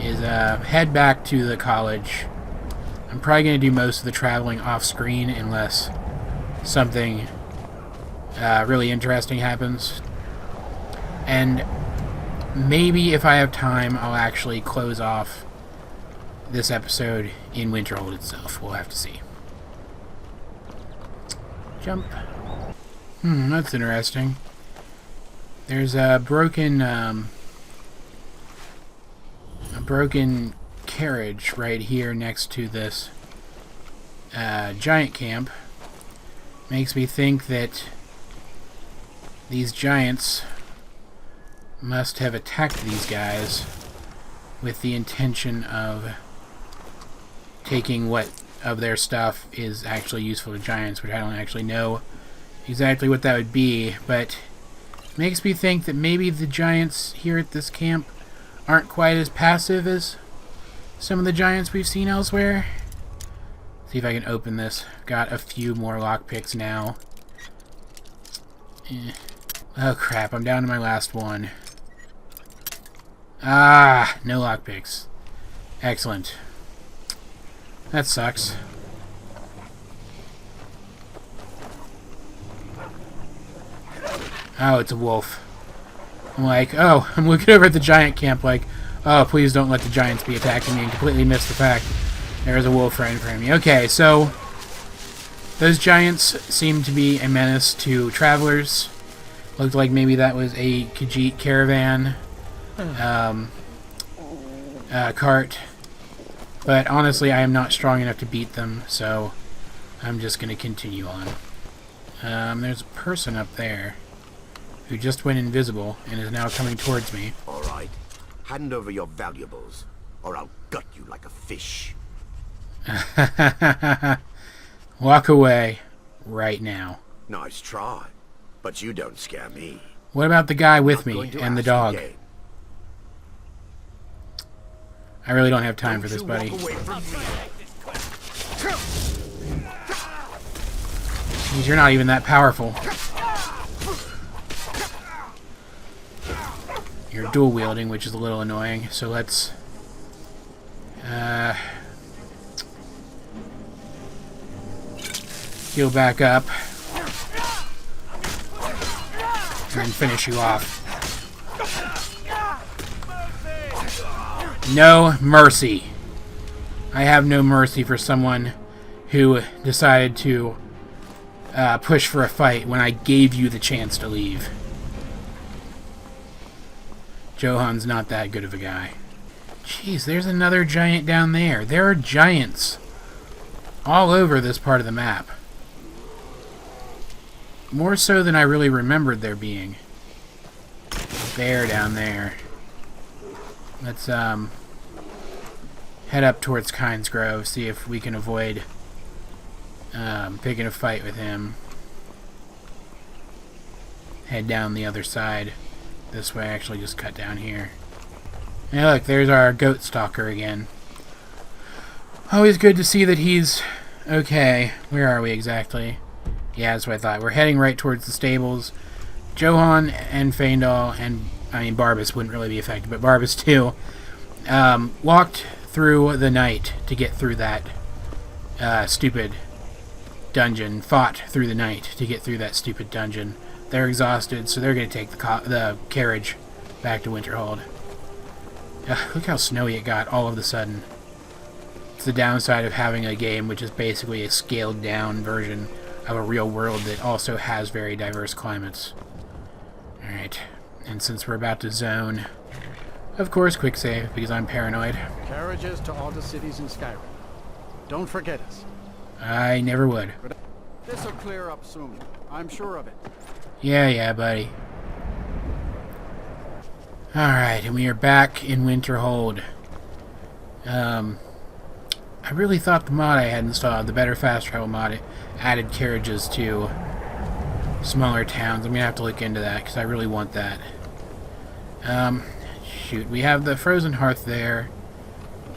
is head back to the college. I'm probably going to do most of the traveling off screen unless something really interesting happens. And maybe if I have time, I'll actually close off this episode in Winterhold itself. We'll have to see. Jump. That's interesting. There's a broken carriage right here next to this giant camp. Makes me think that these giants must have attacked these guys with the intention of taking what of their stuff is actually useful to giants, which I don't actually know exactly what that would be, but makes me think that maybe the giants here at this camp aren't quite as passive as some of the giants we've seen elsewhere. See if I can open this. Got a few more lockpicks now. Oh crap, I'm down to my last one. Ah, no lockpicks. Excellent. That sucks. Oh, it's a wolf. I'm like, oh, I'm looking over at the giant camp like, oh, please don't let the giants be attacking me, and completely miss the fact there's a wolf right in front of me. Okay, so those giants seem to be a menace to travelers. Looked like maybe that was a Khajiit caravan cart. But honestly, I am not strong enough to beat them, so I'm just going to continue on. There's a person up there. who just went invisible and is now coming towards me. All right. Hand over your valuables, or I'll gut you like a fish. Walk away right now. Nice try, but you don't scare me. What about the guy with I'm me going to and the ask dog? again. I really don't have time for Don't this, you buddy. walk away from me. Jeez, you're not even that powerful. You're dual wielding, which is a little annoying. So let's heal back up and then finish you off. No mercy. I have no mercy for someone who decided to push for a fight when I gave you the chance to leave. Johan's not that good of a guy. Jeez, there's another giant down there. There are giants all over this part of the map. More so than I really remembered there being. Bear down there. Let's head up towards Kynes Grove, see if we can avoid picking a fight with him. Head down the other side. This way, actually just cut down here. Hey look, there's our goat stalker again. Always good to see that he's okay. Where are we exactly? Yeah, that's what I thought. We're heading right towards the stables. Johan and Feindal, and I mean Barbas wouldn't really be affected, but Barbas too, walked through the night to get through that stupid dungeon. Fought through the night to get through that stupid dungeon. They're exhausted, so they're going to take the carriage back to Winterhold. Look how snowy it got all of a sudden. It's the downside of having a game which is basically a scaled-down version of a real world that also has very diverse climates. Alright, and since we're about to zone, of course, quick save, because I'm paranoid. Carriages to all the cities in Skyrim. Don't forget us. I never would. This'll clear up soon. I'm sure of it. Yeah, buddy. Alright, and we are back in Winterhold. I really thought the mod I had installed, the Better Fast Travel mod, added carriages to smaller towns. I'm going to have to look into that, because I really want that. Shoot, we have the Frozen Hearth there.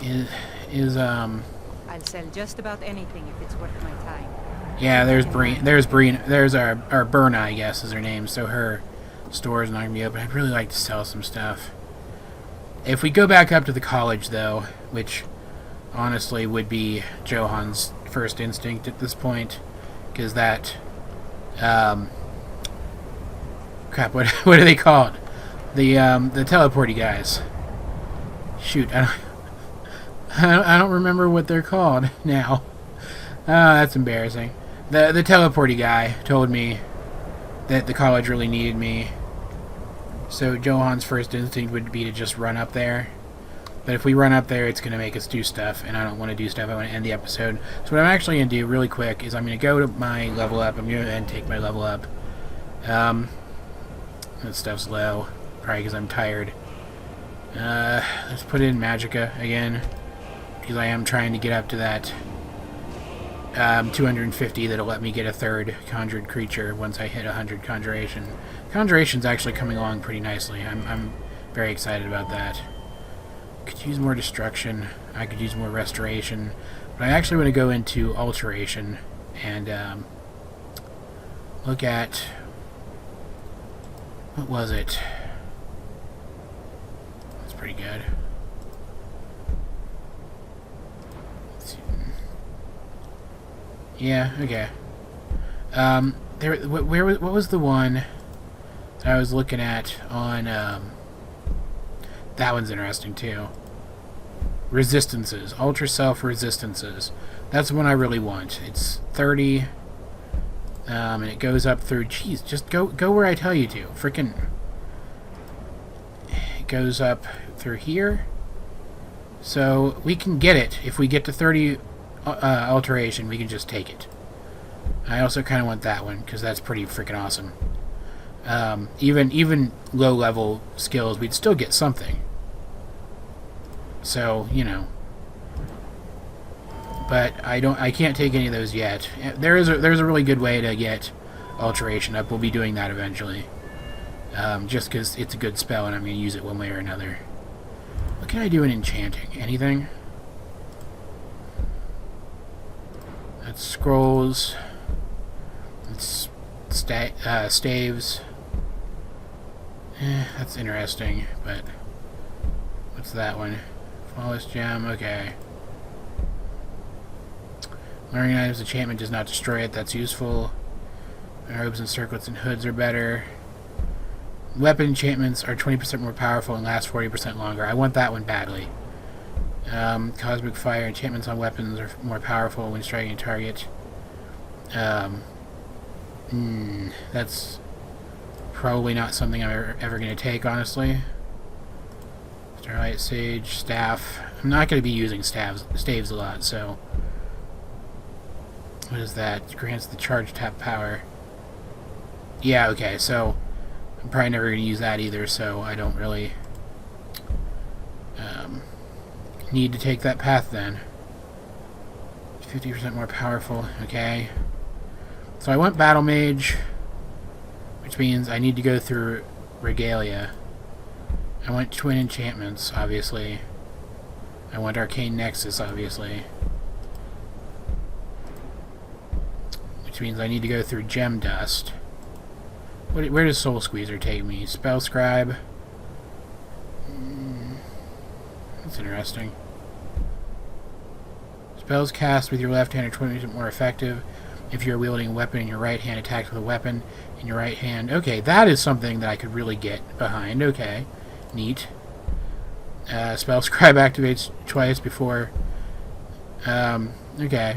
I'll sell just about anything if it's worth my time. Yeah, there's our Berna, I guess, is her name, so her store is not going to be open. I'd really like to sell some stuff. If we go back up to the college, though, which honestly would be Johan's first instinct at this point, because that, crap, what are they called? The teleporty guys. Shoot, I don't remember what they're called now. That's embarrassing. The teleporty guy told me that the college really needed me, so Johan's first instinct would be to just run up there. But if we run up there, it's going to make us do stuff, and I don't want to do stuff. I want to end the episode. So what I'm actually going to do really quick is I'm going to go to my level up. I'm going to take my level up. That stuff's low, probably because I'm tired. Let's put in Magicka again, because I am trying to get up to that 250 that'll let me get a third conjured creature once I hit 100 conjuration. Conjuration's actually coming along pretty nicely. I'm very excited about that. Could use more destruction. I could use more restoration. But I actually want to go into alteration and look at, what was it? That's pretty good. Yeah, okay. What was the one that I was looking at on, that one's interesting too. Resistances. Ultra Self Resistances. That's the one I really want. It's 30, and it goes up through, jeez, just go where I tell you to. Frickin'. It goes up through here. So, we can get it. If we get to 30 alteration, we can just take it. I also kind of want that one, because that's pretty freaking awesome. Even low-level skills, we'd still get something. So, you know. But I can't take any of those yet. There's a really good way to get alteration up. We'll be doing that eventually. Just because it's a good spell and I'm going to use it one way or another. What can I do in enchanting? Anything? That's scrolls. It's staves. That's interesting, but what's that one? Flawless gem, okay. Learning items enchantment does not destroy it, that's useful. Robes and circlets and hoods are better. Weapon enchantments are 20% more powerful and last 40% longer. I want that one badly. Cosmic fire enchantments on weapons are more powerful when striking a target. That's probably not something I'm ever going to take, honestly. Starlight Sage, Staff. I'm not going to be using staves a lot, so... What is that? Grants the charge tap power. Yeah, okay, so... I'm probably never going to use that either, so I don't really... need to take that path, then. 50% more powerful, okay. So I want Battle Mage, which means I need to go through Regalia. I want Twin Enchantments, obviously. I want Arcane Nexus, obviously. Which means I need to go through Gem Dust. Where does Soul Squeezer take me? Spell Scribe. That's interesting. Spells cast with your left hand are 20% more effective if you're wielding a weapon in your right hand. Attacks with a weapon in your right hand. Okay, that is something that I could really get behind. Okay, neat. Spell Scribe activates twice before... okay.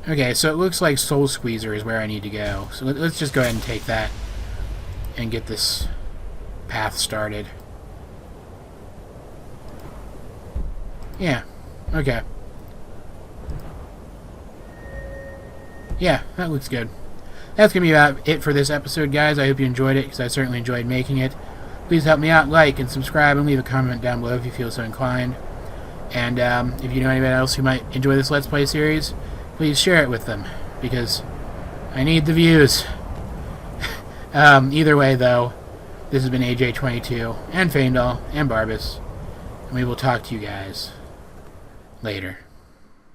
Okay, so it looks like Soul Squeezer is where I need to go. So let's just go ahead and take that and get this path started. Yeah, okay. Yeah, that looks good. That's going to be about it for this episode, guys. I hope you enjoyed it, because I certainly enjoyed making it. Please help me out, like and subscribe, and leave a comment down below if you feel so inclined. And if you know anybody else who might enjoy this Let's Play series, please share it with them, because I need the views. Either way, though, this has been AJ22, and Faendal, and Barbas, and we will talk to you guys later.